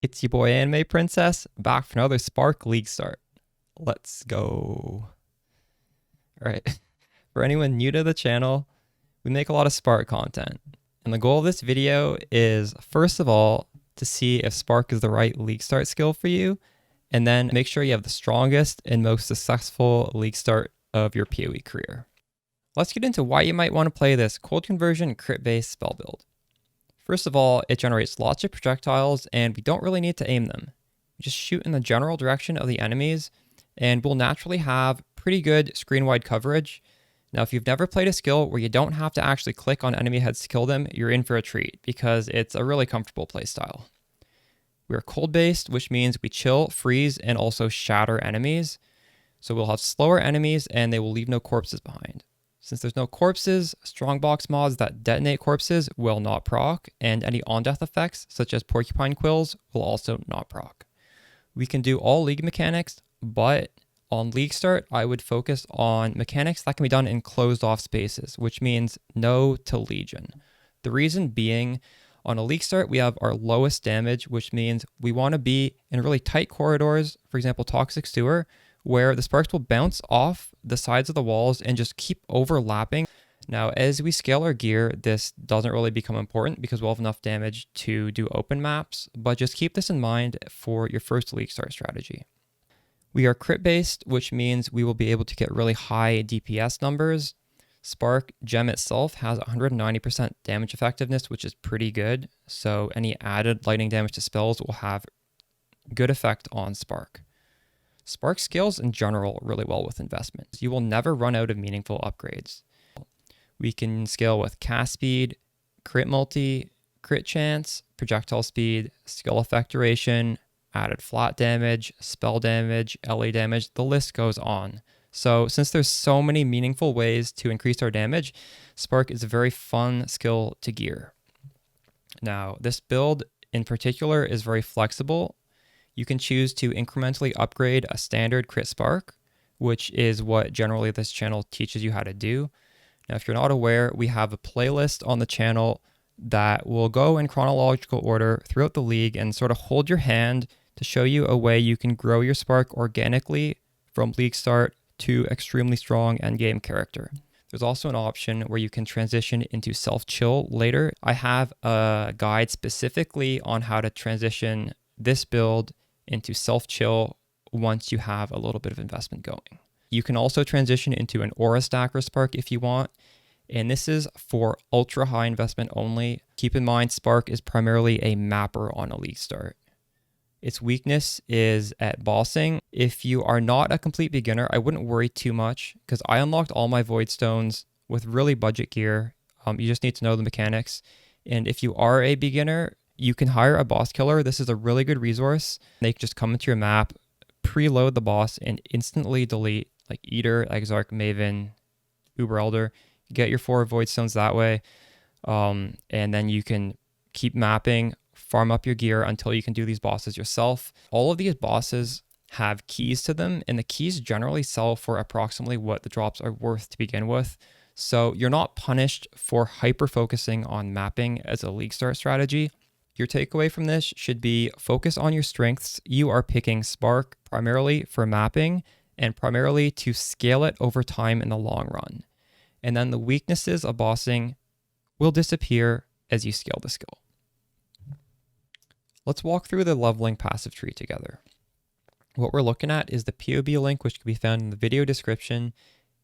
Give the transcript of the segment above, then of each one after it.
It's your boy Anime Princess, back for another Spark Leaguestart. Let's go. Alright, for anyone new to the channel, we make a lot of Spark content. And the goal of this video is, first of all, to see if Spark is the right Leaguestart skill for you, and then make sure you have the strongest and most successful Leaguestart of your PoE career. Let's get into why you might want to play this cold conversion crit-based spell build. First of all, it generates lots of projectiles and we don't really need to aim them. We just shoot in the general direction of the enemies and we'll naturally have pretty good screen-wide coverage. Now, if you've never played a skill where you don't have to actually click on enemy heads to kill them, you're in for a treat because it's a really comfortable playstyle. We're cold-based, which means we chill, freeze, and also shatter enemies. So we'll have slower enemies and they will leave no corpses behind. Since there's no corpses, strongbox mods that detonate corpses will not proc, and any on-death effects, such as porcupine quills, will also not proc. We can do all League mechanics, but on Leaguestart, I would focus on mechanics that can be done in closed-off spaces, which means no to Legion. The reason being, on a Leaguestart, we have our lowest damage, which means we want to be in really tight corridors, for example, Toxic Sewer, where the sparks will bounce off the sides of the walls and just keep overlapping. Now, as we scale our gear, this doesn't really become important because we'll have enough damage to do open maps, but just keep this in mind for your first Leaguestart strategy. We are crit-based, which means we will be able to get really high DPS numbers. Spark gem itself has 190% damage effectiveness, which is pretty good, so any added lightning damage to spells will have good effect on Spark. Spark scales in general really well with investments. You will never run out of meaningful upgrades. We can scale with cast speed, crit multi, crit chance, projectile speed, skill effect duration, added flat damage, spell damage, LA damage, the list goes on. So since there's so many meaningful ways to increase our damage, Spark is a very fun skill to gear. Now, this build in particular is very flexible. You can choose to incrementally upgrade a standard crit spark, which is what generally this channel teaches you how to do. Now, if you're not aware, we have a playlist on the channel that will go in chronological order throughout the league and sort of hold your hand to show you a way you can grow your spark organically from Leaguestart to extremely strong endgame character. There's also an option where you can transition into self-chill later. I have a guide specifically on how to transition this build into self-chill once you have a little bit of investment going. You can also transition into an aura stacker spark if you want, and this is for ultra high investment only. Keep in mind, Spark is primarily a mapper on a Leaguestart. Its weakness is at bossing. If you are not a complete beginner, I wouldn't worry too much because I unlocked all my void stones with really budget gear. You just need to know the mechanics. And if you are a beginner, you can hire a boss killer. This is a really good resource. They can just come into your map, preload the boss, and instantly delete like Eater, Exarch, Maven, Uber Elder. You get your 4 void stones that way. And then you can keep mapping, farm up your gear until you can do these bosses yourself. All of these bosses have keys to them, and the keys generally sell for approximately what the drops are worth to begin with. So you're not punished for hyper-focusing on mapping as a Leaguestart strategy. Your takeaway from this should be focus on your strengths. You are picking Spark primarily for mapping and primarily to scale it over time in the long run. And then the weaknesses of bossing will disappear as you scale the skill. Let's walk through the leveling passive tree together. What we're looking at is the POB link, which can be found in the video description.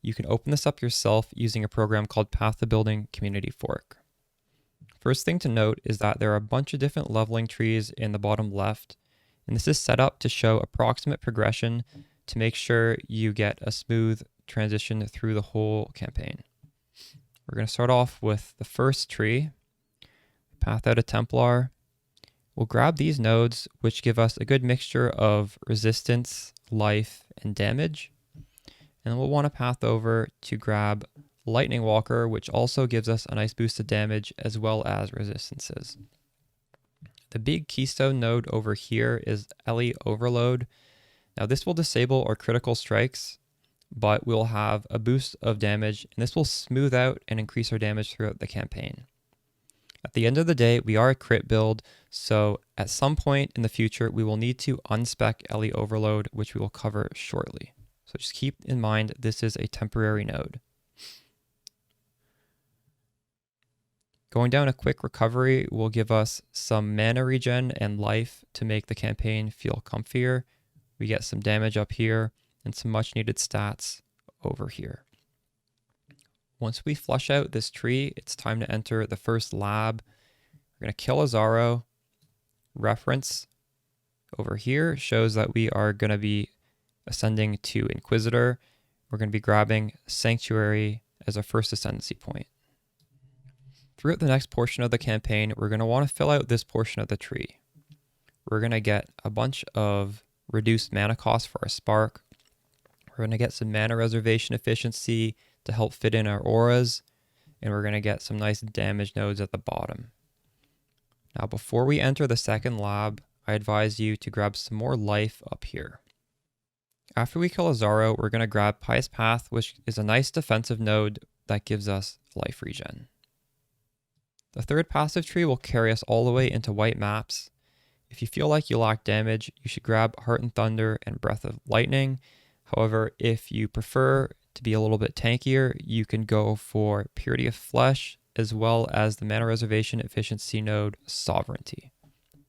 You can open this up yourself using a program called Path to Building Community Fork. First thing to note is that there are a bunch of different leveling trees in the bottom left, and this is set up to show approximate progression to make sure you get a smooth transition through the whole campaign. We're going to start off with the first tree, Path out a Templar. We'll grab these nodes, which give us a good mixture of resistance, life, and damage. And we'll want to path over to grab Lightning Walker, which also gives us a nice boost of damage as well as resistances. The big keystone node over here is Ellie Overload. Now this will disable our critical strikes, but we'll have a boost of damage, and this will smooth out and increase our damage throughout the campaign. At the end of the day, we are a crit build, so at some point in the future, we will need to unspec LE Overload, which we will cover shortly. So just keep in mind, this is a temporary node. Going down a quick recovery will give us some mana regen and life to make the campaign feel comfier. We get some damage up here and some much needed stats over here. Once we flush out this tree, it's time to enter the first lab. We're going to kill a Zaro. Reference over here shows that we are going to be ascending to Inquisitor. We're going to be grabbing Sanctuary as our first ascendancy point. Throughout the next portion of the campaign, we're going to want to fill out this portion of the tree. We're going to get a bunch of reduced mana costs for our Spark. We're going to get some mana reservation efficiency to help fit in our auras, and we're going to get some nice damage nodes at the bottom. Now, before we enter the second lab, I advise you to grab some more life up here. After we kill a Zaro, we're going to grab Pious Path, which is a nice defensive node that gives us life regen. The third passive tree will carry us all the way into white maps. If you feel like you lack damage, you should grab Heart and Thunder and Breath of Lightning. However, if you prefer to be a little bit tankier, you can go for Purity of Flesh, as well as the mana reservation efficiency node Sovereignty.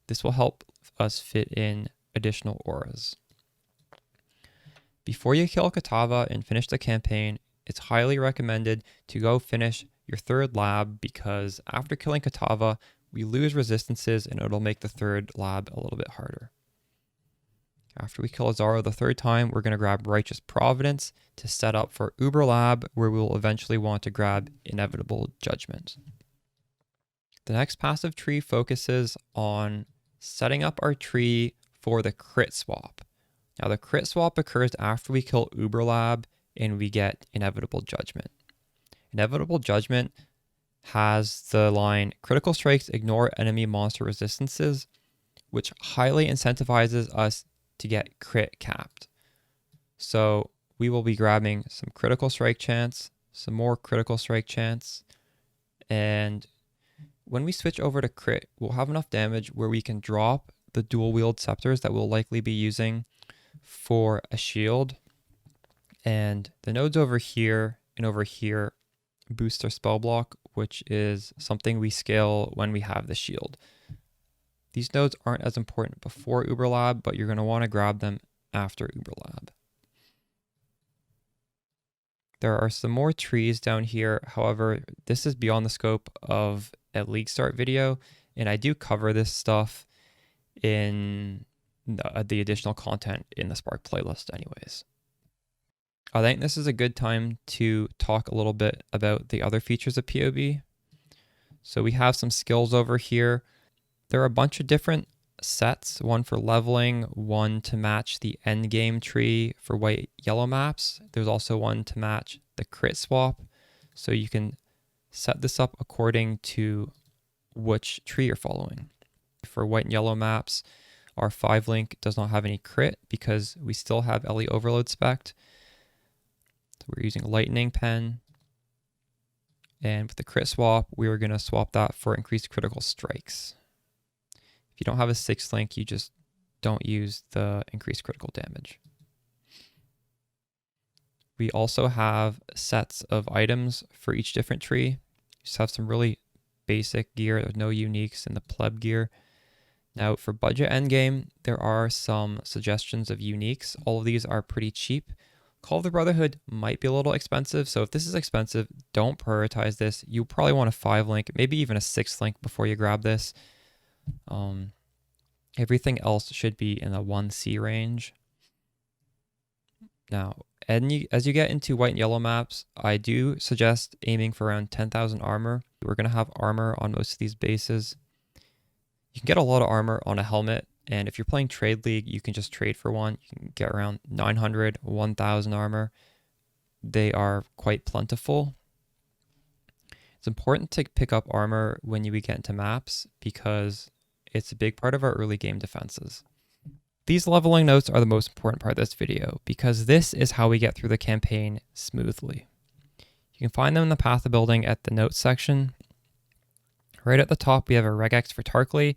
This will help us fit in additional auras. Before you kill Katava and finish the campaign, it's highly recommended to go finish your third lab, because after killing Katava, we lose resistances and it'll make the third lab a little bit harder. After we kill a Zaro the third time, we're going to grab Righteous Providence to set up for Uber Lab, where we will eventually want to grab Inevitable Judgment. The next passive tree focuses on setting up our tree for the crit swap. Now, the crit swap occurs after we kill Uber Lab and we get Inevitable Judgment. Inevitable Judgment has the line, critical strikes ignore enemy monster resistances, which highly incentivizes us to get crit capped. So we will be grabbing some critical strike chance, some more critical strike chance, and when we switch over to crit, we'll have enough damage where we can drop the dual wield scepters that we'll likely be using for a shield, and the nodes over here and over here boost our spell block, which is something we scale when we have the shield. These nodes aren't as important before Uber Lab, but you're going to want to grab them after Uber Lab. There are some more trees down here. However, this is beyond the scope of a Leaguestart video, and I do cover this stuff in the additional content in the Spark playlist anyways. I think this is a good time to talk a little bit about the other features of PoE. So we have some skills over here. There are a bunch of different sets, one for leveling, one to match the end game tree for white yellow maps. There's also one to match the crit swap. So you can set this up according to which tree you're following. For white and yellow maps, our 5-link does not have any crit because we still have LE Overload spec'd. So we're using Lightning Pen. And with the crit swap, we are going to swap that for increased critical strikes. If you don't have a 6-link, you just don't use the increased critical damage. We also have sets of items for each different tree. You just have some really basic gear. There's no uniques in the pleb gear. Now for budget endgame, there are some suggestions of uniques. All of these are pretty cheap. Call of the Brotherhood might be a little expensive, so if this is expensive, don't prioritize this. You probably want a 5-link, maybe even a 6-link before you grab this. Everything else should be in the 1C range. Now, as you get into white and yellow maps, I do suggest aiming for around 10,000 armor. We're going to have armor on most of these bases. You can get a lot of armor on a helmet, and if you're playing Trade League, you can just trade for one. You can get around 900, 1,000 armor. They are quite plentiful. It's important to pick up armor when you get into maps because it's a big part of our early game defenses. These leveling notes are the most important part of this video because this is how we get through the campaign smoothly. You can find them in the path of building at the notes section. Right at the top, we have a regex for Tarkly.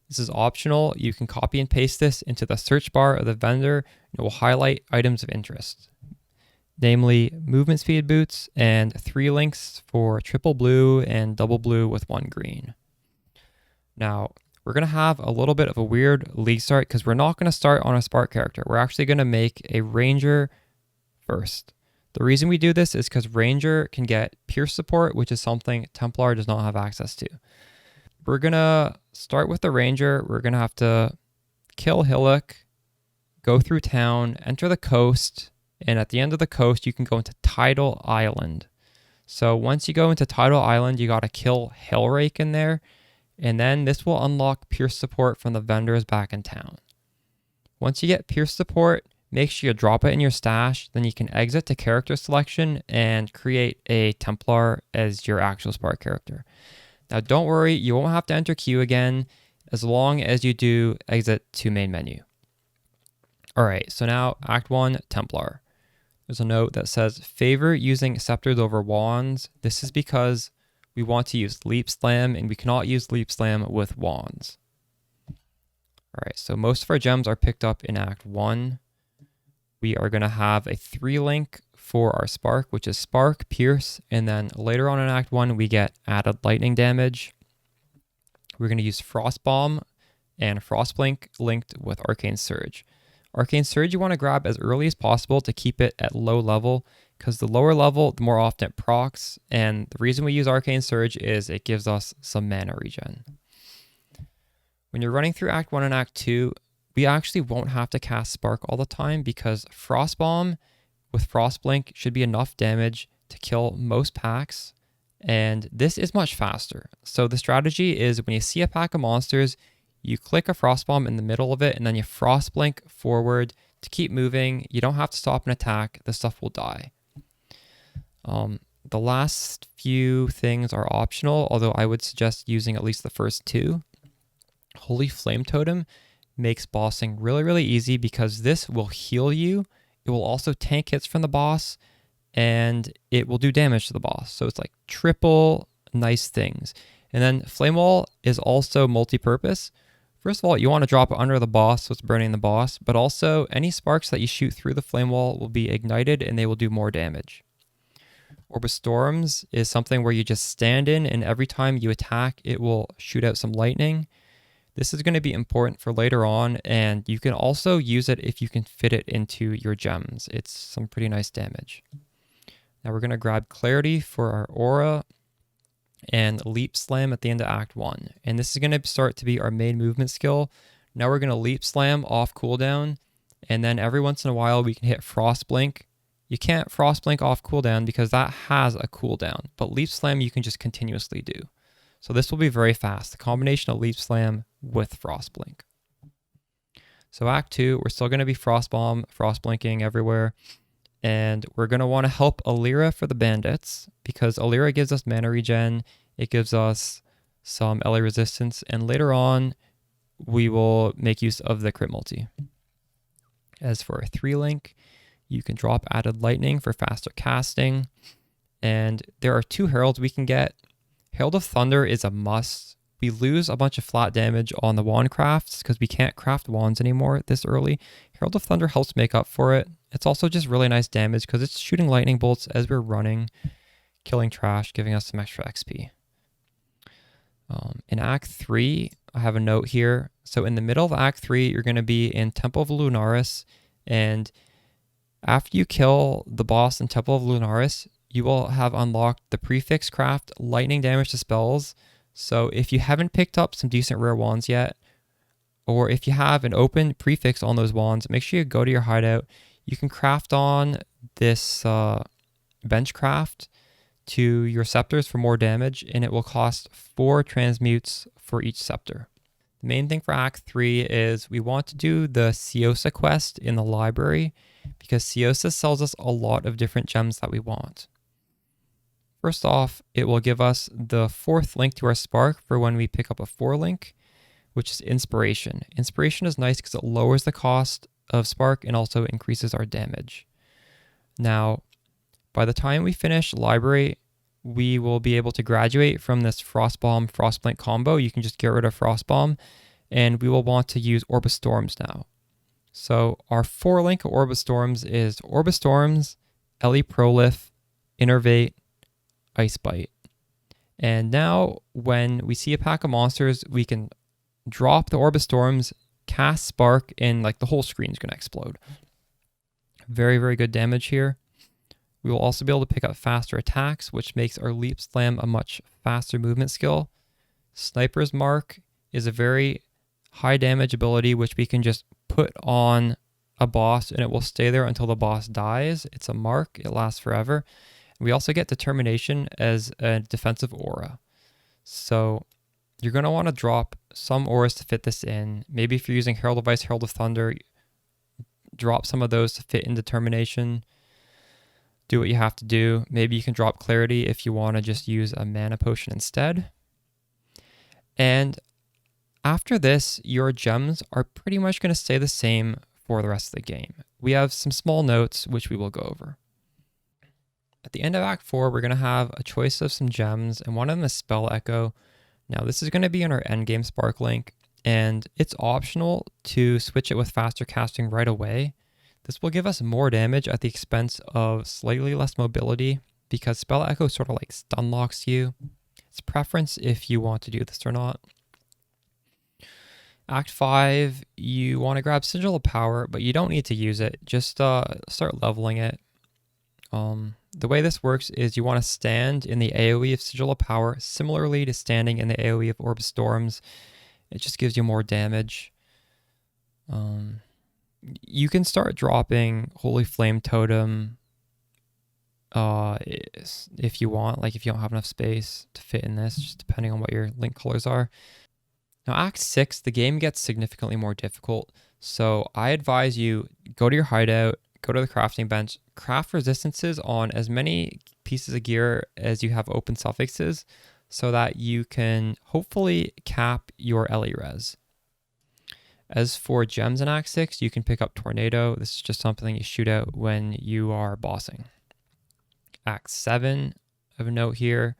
This is optional. You can copy and paste this into the search bar of the vendor, and it will highlight items of interest, namely movement speed boots and 3 links for triple blue and double blue with 1 green. Now, we're going to have a little bit of a weird league start because we're not going to start on a Spark character. We're actually going to make a Ranger first. The reason we do this is because Ranger can get Pierce support, which is something Templar does not have access to. We're going to start with the Ranger. We're going to have to kill Hillock, go through town, enter the coast, and at the end of the coast, you can go into Tidal Island. So once you go into Tidal Island, you got to kill Hillrake in there, and then this will unlock Pierce support from the vendors back in town. Once you get Pierce support, make sure you drop it in your stash, then you can exit to character selection and create a Templar as your actual Spark character. Now don't worry, you won't have to enter queue again as long as you do exit to main menu. Alright, so now Act 1, Templar. There's a note that says, favor using scepters over wands. This is because we want to use Leap Slam, and we cannot use Leap Slam with wands. Alright, so most of our gems are picked up in Act 1. We are going to have a 3-link for our Spark, which is Spark, Pierce, and then later on in Act 1, we get added lightning damage. We're going to use Frost Bomb and Frostblink linked with Arcane Surge. Arcane Surge you want to grab as early as possible to keep it at low level, because the lower level, the more often it procs, and the reason we use Arcane Surge is it gives us some mana regen. When you're running through Act 1 and Act 2, we actually won't have to cast Spark all the time because Frost Bomb with Frostblink should be enough damage to kill most packs, and this is much faster. So the strategy is when you see a pack of monsters, you click a Frost Bomb in the middle of it, and then you Frostblink forward to keep moving. You don't have to stop an attack. The stuff will die. The last few things are optional, although I would suggest using at least the first 2. Holy Flame Totem makes bossing really, really easy because this will heal you. It will also tank hits from the boss, and it will do damage to the boss. So it's like triple nice things. And then Flame Wall is also multi-purpose. First of all, you want to drop it under the boss so it's burning the boss, but also any sparks that you shoot through the Flame Wall will be ignited and they will do more damage. Orb of Storms is something where you just stand in, and every time you attack, it will shoot out some lightning. This is going to be important for later on, and you can also use it if you can fit it into your gems. It's some pretty nice damage. Now we're going to grab Clarity for our aura and Leap Slam at the end of Act 1. And this is going to start to be our main movement skill. Now we're going to Leap Slam off cooldown, and then every once in a while we can hit Frostblink. You can't Frostblink off cooldown because that has a cooldown, but Leap Slam you can just continuously do. So this will be very fast, the combination of Leap Slam with Frostblink. So Act 2, we're still going to be Frost Bomb, Frostblinking everywhere. And we're going to want to help Alira for the bandits because Alira gives us mana regen, it gives us some LA resistance, and later on we will make use of the crit multi. As for a 3-link, you can drop added lightning for faster casting. And there are 2 heralds we can get. Herald of Thunder is a must. We lose a bunch of flat damage on the wand crafts because we can't craft wands anymore this early. Herald of Thunder helps make up for it. It's also just really nice damage because it's shooting lightning bolts as we're running, killing trash, giving us some extra XP. In Act 3, I have a note here. So in the middle of Act 3, you're going to be in Temple of Lunaris, and after you kill the boss in Temple of Lunaris, you will have unlocked the prefix craft lightning damage to spells. So if you haven't picked up some decent rare wands yet, or if you have an open prefix on those wands, make sure you go to your hideout. You can craft on this bench craft to your scepters for more damage, and it will cost 4 transmutes for each scepter. The main thing for Act 3 is we want to do the Siosa quest in the library because Siosa sells us a lot of different gems that we want. First off, it will give us the 4th link to our Spark for when we pick up a 4-link, which is Inspiration. Inspiration is nice because it lowers the cost of Spark and also increases our damage. Now, by the time we finish Library, we will be able to graduate from this Frostbomb Frostblink combo. You can just get rid of Frostbomb, and we will want to use Orbistorms now. So our 4-link Orbistorms is Orbistorms, Ellie Prolif, Innervate, Ice Bite. And now when we see a pack of monsters, we can drop the Orbistorms, cast Spark, and like the whole screen is going to explode. Very, very good damage here. We will also be able to pick up faster attacks, which makes our Leap Slam a much faster movement skill. Sniper's Mark is a very high damage ability, which we can just put on a boss and it will stay there until the boss dies. It's a mark, it lasts forever. We also get Determination as a defensive aura. So you're going to want to drop some auras to fit this in. Maybe if you're using Herald of Ice, Herald of Thunder, drop some of those to fit in Determination. Do what you have to do. Maybe you can drop Clarity if you want to just use a mana potion instead. And after this, your gems are pretty much going to stay the same for the rest of the game. We have some small notes which we will go over. At the end of Act 4, we're going to have a choice of some gems, and one of them is Spell Echo. Now, this is going to be in our endgame Spark Link, and it's optional to switch it with faster casting right away. This will give us more damage at the expense of slightly less mobility, because Spell Echo sort of like stun locks you. It's preference if you want to do this or not. Act 5, you want to grab Sigil of Power, but you don't need to use it. Just start leveling it. The way this works is you want to stand in the AoE of Sigil of Power, similarly to standing in the AoE of Orbistorms. It just gives you more damage. You can start dropping Holy Flame Totem if you want, like if you don't have enough space to fit in this, just depending on what your link colors are. Now, Act 6, the game gets significantly more difficult, so I advise you go to your hideout, go to the crafting bench, craft resistances on as many pieces of gear as you have open suffixes so that you can hopefully cap your Ellie res. As for gems in Act 6, you can pick up Tornado. This is just something you shoot out when you are bossing. Act 7, I have a note here,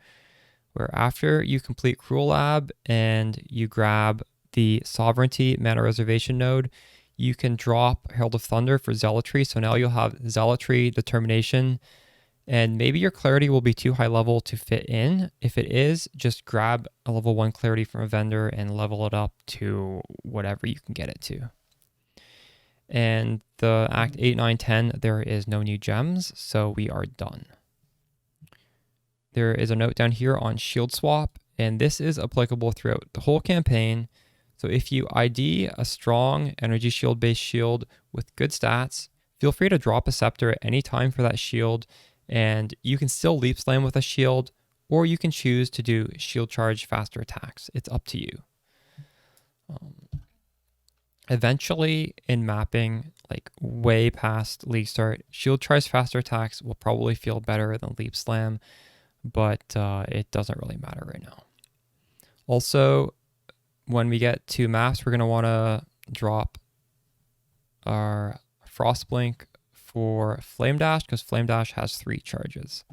where after you complete Cruel Lab and you grab the Sovereignty Mana Reservation node, you can drop Herald of Thunder for Zealotry. So now you'll have Zealotry, Determination, and maybe your Clarity will be too high level to fit in. If it is, just grab a level 1 Clarity from a vendor and level it up to whatever you can get it to. And the Act 8, 9, 10, there is no new gems, so we are done. There is a note down here on Shield Swap, and this is applicable throughout the whole campaign. So if you ID a strong energy shield based shield with good stats, feel free to drop a scepter at any time for that shield, and you can still leap slam with a shield, or you can choose to do shield charge faster attacks. It's up to you. Eventually in mapping, like way past Leaguestart, shield charge faster attacks will probably feel better than leap slam, but it doesn't really matter right now. Also, when we get to maps, we're going to want to drop our Frostblink for Flame Dash, because Flame Dash has 3 charges.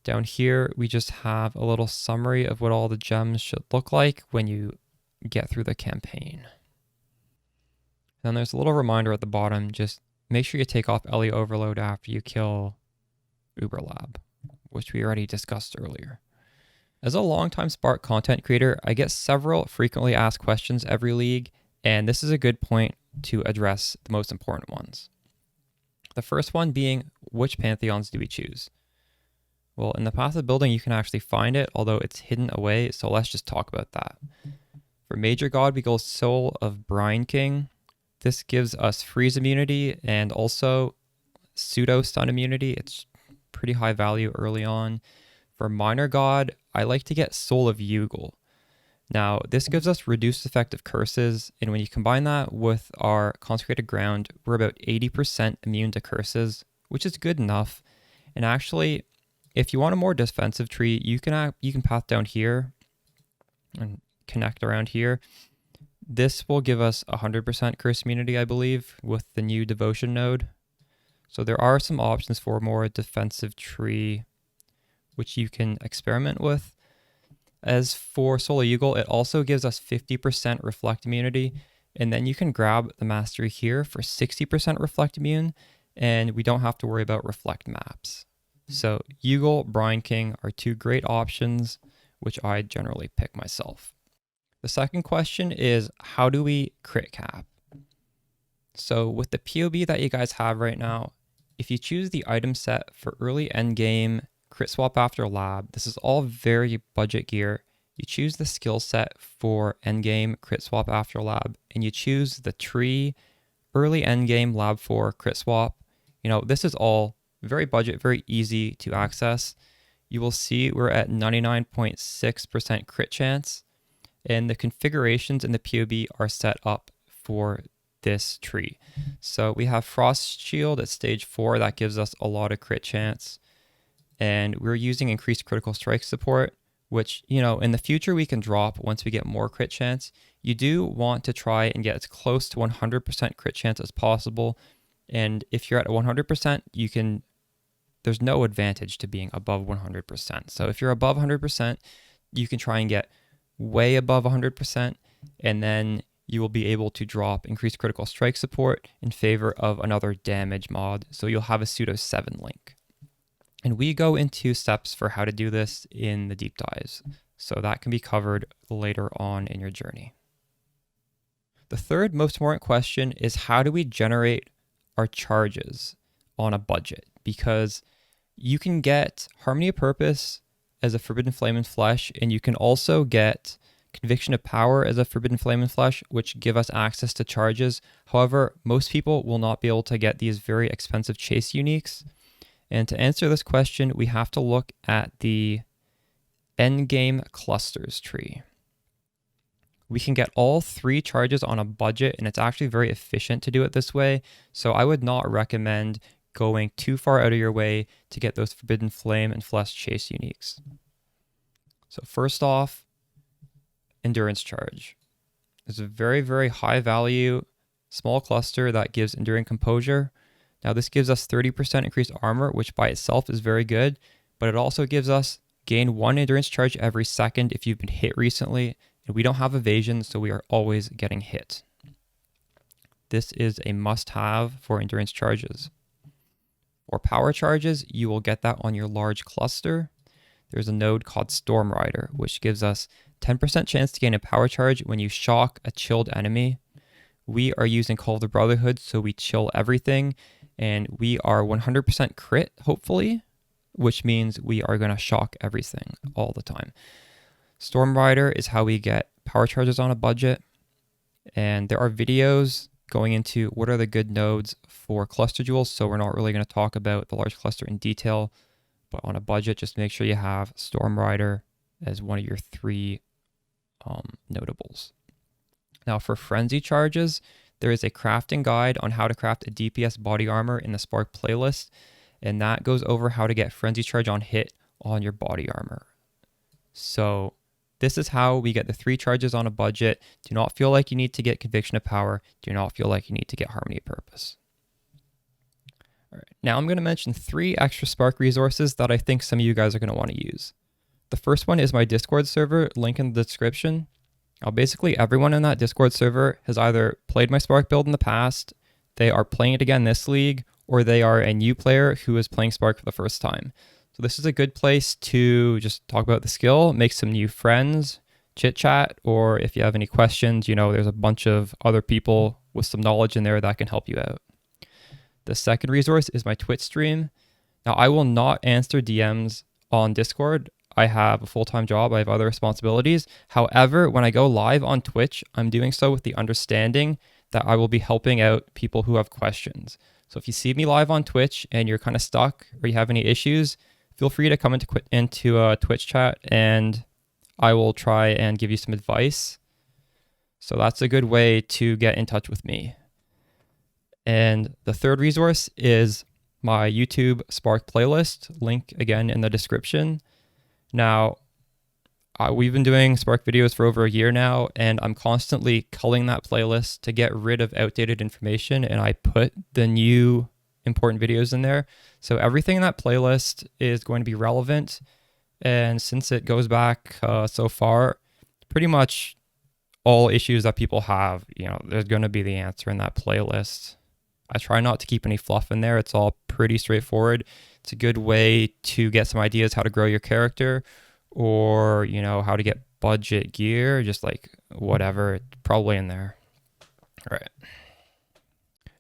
Down here, we just have a little summary of what all the gems should look like when you get through the campaign. Then there's a little reminder at the bottom, just make sure you take off Ellie Overload after you kill Uber Lab, which we already discussed earlier. As a longtime Spark content creator, I get several frequently asked questions every league, and this is a good point to address the most important ones. The first one being, which Pantheons do we choose? Well, in the path of building, you can actually find it, although it's hidden away, so let's just talk about that. For Major God, we go Soul of Brine King. This gives us freeze immunity and also pseudo stun immunity. It's pretty high value early on. For Minor God, I like to get Soul of Yugal. Now, this gives us reduced effective curses, and when you combine that with our Consecrated Ground, we're about 80% immune to curses, which is good enough. And actually, if you want a more defensive tree, you can path down here and connect around here. This will give us 100% curse immunity, I believe, with the new Devotion node. So there are some options for a more defensive tree which you can experiment with. As for Solar Eagle, it also gives us 50% reflect immunity, and then you can grab the mastery here for 60% reflect immune, and we don't have to worry about reflect maps. So Eagle, Brine King are two great options, which I generally pick myself. The second question is, how do we crit cap? So with the PoE that you guys have right now, if you choose the item set for early endgame, crit swap after lab, this is all very budget gear. You choose the skill set for endgame, crit swap after lab, and you choose the tree, early endgame, lab 4, crit swap. You know, this is all very budget, very easy to access. You will see we're at 99.6% crit chance, and the configurations in the PoE are set up for this tree. So we have Frost Shield at stage 4 that gives us a lot of crit chance, and we're using increased critical strike support, which, you know, in the future we can drop once we get more crit chance. You do want to try and get as close to 100% crit chance as possible, and if you're at 100%, you can, there's no advantage to being above 100%. So if you're above 100%, you can try and get way above 100%, and then you will be able to drop increased critical strike support in favor of another damage mod. So you'll have a pseudo 7 link. And we go into steps for how to do this in the deep dives. So that can be covered later on in your journey. The third most important question is, how do we generate our charges on a budget? Because you can get Harmony of Purpose as a Forbidden Flame and Flesh, and you can also get Conviction of Power as a Forbidden Flame and Flesh, which give us access to charges. However, most people will not be able to get these very expensive chase uniques. And to answer this question, we have to look at the endgame clusters tree. We can get all 3 charges on a budget, and it's actually very efficient to do it this way. So I would not recommend going too far out of your way to get those Forbidden Flame and Flesh chase uniques. So first off, Endurance Charge. It's a very, very high value, small cluster that gives Enduring Composure. Now this gives us 30% increased armor, which by itself is very good, but it also gives us gain 1 Endurance Charge every second if you've been hit recently, and we don't have evasion, so we are always getting hit. This is a must-have for Endurance Charges. For Power Charges, you will get that on your large cluster. There's a node called Storm Rider, which gives us 10% chance to gain a power charge when you shock a chilled enemy. We are using Call of the Brotherhood, so we chill everything, and we are 100% crit, hopefully, which means we are going to shock everything all the time. Storm Rider is how we get power charges on a budget, and there are videos going into what are the good nodes for cluster jewels, so we're not really going to talk about the large cluster in detail, but on a budget, just make sure you have Storm Rider as one of your 3 notables. Now for frenzy charges, there is a crafting guide on how to craft a DPS body armor in the Spark playlist, and that goes over how to get frenzy charge on hit on your body armor. So this is how we get the 3 charges on a budget. Do not feel like you need to get Conviction of Power. Do not feel like you need to get Harmony of Purpose. All right, now I'm going to mention 3 extra Spark resources that I think some of you guys are going to want to use. The first one is my Discord server, link in the description. Now, basically everyone in that Discord server has either played my Spark build in the past, they are playing it again this league, or they are a new player who is playing Spark for the first time. So this is a good place to just talk about the skill, make some new friends, chit chat, or if you have any questions, you know, there's a bunch of other people with some knowledge in there that can help you out. The second resource is my Twitch stream. Now, I will not answer DMs on Discord. I have a full-time job. I have other responsibilities. However, when I go live on Twitch, I'm doing so with the understanding that I will be helping out people who have questions. So if you see me live on Twitch and you're kind of stuck or you have any issues, feel free to come into a Twitch chat and I will try and give you some advice. So that's a good way to get in touch with me. And the third resource is my YouTube Spark playlist, link again in the description. Now, we've been doing Spark videos for over a year now, and I'm constantly culling that playlist to get rid of outdated information, and I put the new important videos in there. So everything in that playlist is going to be relevant. And since it goes back so far, pretty much all issues that people have, there's going to be the answer in that playlist. I try not to keep any fluff in there. It's all pretty straightforward. It's a good way to get some ideas how to grow your character, or, how to get budget gear, just like whatever, it's probably in there. All right.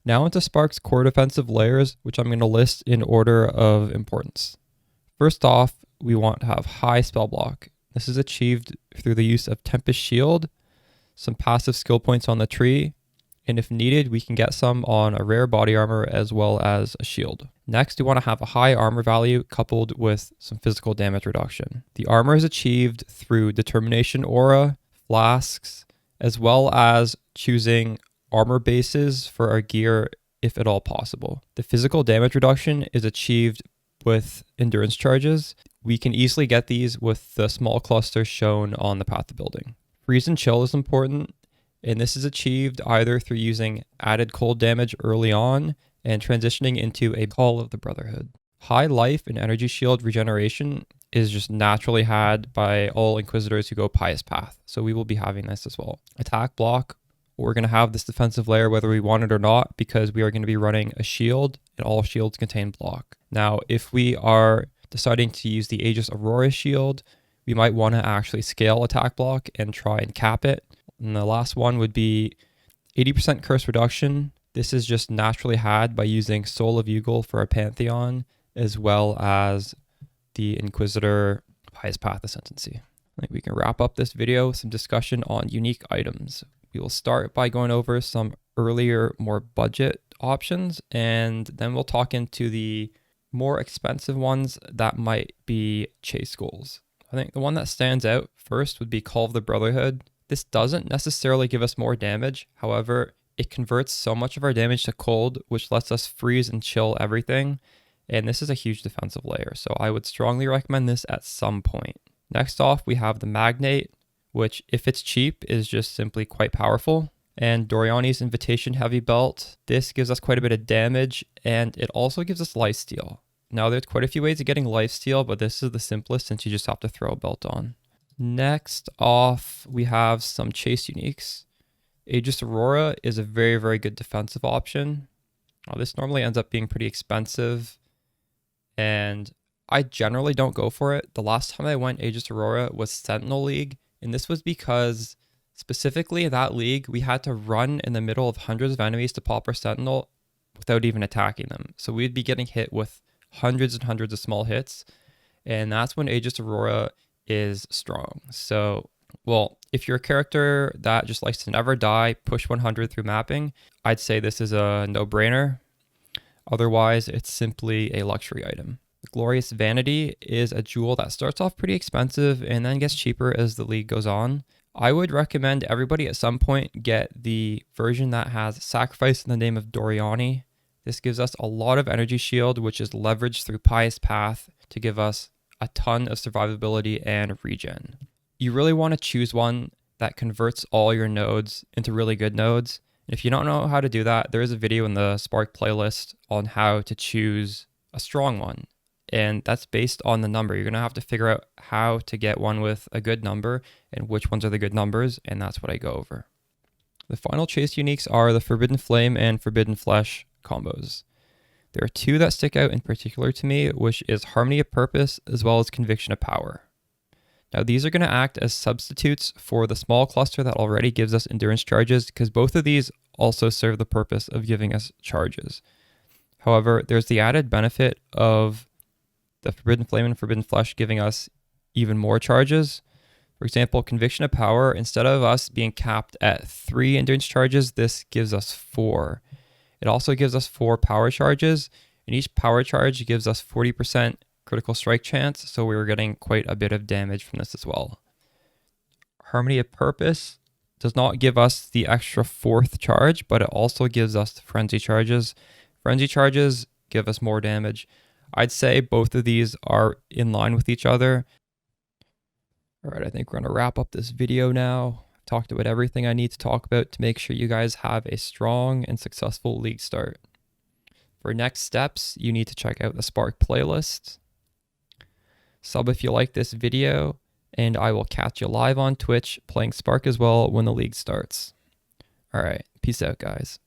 Now into Spark's core defensive layers, which I'm going to list in order of importance. First off, we want to have high spell block. This is achieved through the use of Tempest Shield, some passive skill points on the tree, and if needed, we can get some on a rare body armor as well as a shield. Next, we want to have a high armor value coupled with some physical damage reduction. The armor is achieved through Determination Aura, flasks, as well as choosing armor bases for our gear if at all possible. The physical damage reduction is achieved with endurance charges. We can easily get these with the small cluster shown on the path to building. Freeze and chill is important, and this is achieved either through using added cold damage early on and transitioning into a Call of the Brotherhood. High life and energy shield regeneration is just naturally had by all Inquisitors who go Pious Path, so we will be having this as well. Attack block, we're going to have this defensive layer whether we want it or not, because we are going to be running a shield, and all shields contain block. Now, if we are deciding to use the Aegis Aurora shield, we might want to actually scale attack block and try and cap it. And the last one would be 80% curse reduction. This is just naturally had by using Soul of Ugal for a Pantheon, as well as the Inquisitor Pious Path Ascendancy. I think we can wrap up this video with some discussion on unique items. We will start by going over some earlier, more budget options, and then we'll talk into the more expensive ones that might be chase goals. I think the one that stands out first would be Call of the Brotherhood. This doesn't necessarily give us more damage. However, it converts so much of our damage to cold, which lets us freeze and chill everything. And this is a huge defensive layer, so I would strongly recommend this at some point. Next off, we have the Magnate, which if it's cheap is just simply quite powerful. And Doriani's Invitation Heavy Belt. This gives us quite a bit of damage, and it also gives us lifesteal. Now, there's quite a few ways of getting lifesteal, but this is the simplest since you just have to throw a belt on. Next off, we have some chase uniques. Aegis Aurora is a very, very good defensive option. This normally ends up being pretty expensive, and I generally don't go for it. The last time I went Aegis Aurora was Sentinel League, and this was because specifically in that league, we had to run in the middle of hundreds of enemies to pop our Sentinel without even attacking them. So we'd be getting hit with hundreds and hundreds of small hits, and that's when Aegis Aurora is strong. So, well, if you're a character that just likes to never die, push 100 through mapping, I'd say this is a no-brainer. Otherwise, it's simply a luxury item. Glorious Vanity is a jewel that starts off pretty expensive and then gets cheaper as the league goes on. I would recommend everybody at some point get the version that has Sacrifice in the Name of Doriani. This gives us a lot of energy shield, which is leveraged through Pious Path to give us a ton of survivability and regen. You really want to choose one that converts all your nodes into really good nodes. If you don't know how to do that, there is a video in the Spark playlist on how to choose a strong one. And that's based on the number. You're going to have to figure out how to get one with a good number and which ones are the good numbers, and that's what I go over. The final chase uniques are the Forbidden Flame and Forbidden Flesh combos. There are two that stick out in particular to me, which is Harmony of Purpose as well as Conviction of Power. Now these are going to act as substitutes for the small cluster that already gives us endurance charges, because both of these also serve the purpose of giving us charges. However, there's the added benefit of the Forbidden Flame and Forbidden Flesh giving us even more charges. For example, Conviction of Power, instead of us being capped at 3 endurance charges, this gives us 4. It also gives us 4 power charges, and each power charge gives us 40% critical strike chance, so we were getting quite a bit of damage from this as well. Harmony of Purpose does not give us the extra 4th charge, but it also gives us the Frenzy charges. Frenzy charges give us more damage. I'd say both of these are in line with each other. All right, I think we're going to wrap up this video now. I've talked about everything I need to talk about to make sure you guys have a strong and successful league start. For next steps, you need to check out the Spark playlist. Sub if you like this video, and I will catch you live on Twitch playing Spark as well when the league starts. All right, peace out, guys.